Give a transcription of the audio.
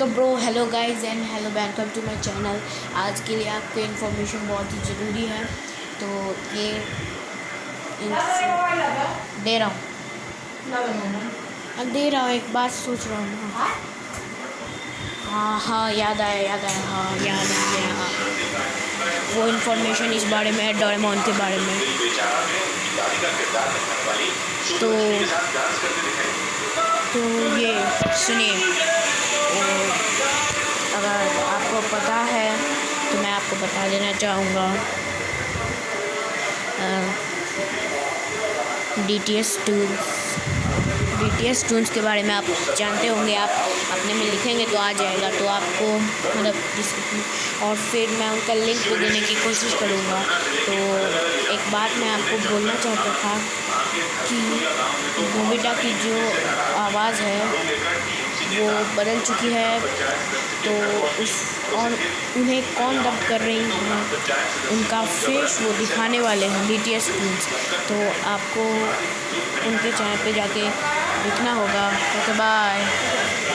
तो bro hello guys and hello welcome to my channel. आज के लिए आपको इन्फॉर्मेशन बहुत ही ज़रूरी है, तो ये दे रहा हूँ एक बात सोच रहा हूँ। हाँ याद आया हाँ याद आ गया। हाँ वो इन्फॉर्मेशन इस बारे में है, डोरेमोन के बारे में। तो ये सुनिए, अगर आपको पता है तो मैं आपको बता देना चाहूँगा। DTS टूल्स के बारे में आप जानते होंगे। आप अपने में लिखेंगे तो आ जाएगा, तो आपको मतलब और फिर मैं उनका लिंक भी देने की कोशिश करूँगा। तो एक बात मैं आपको बोलना चाहता था कि नोबिटा की जो आवाज़ है वो बदल चुकी है, तो और उन्हें कौन डब कर रही हैं, उनका फेस वो दिखाने वाले हैं DTS टूल्स। तो आपको उनके चैनल पे जाके देखना होगा। Okay bye.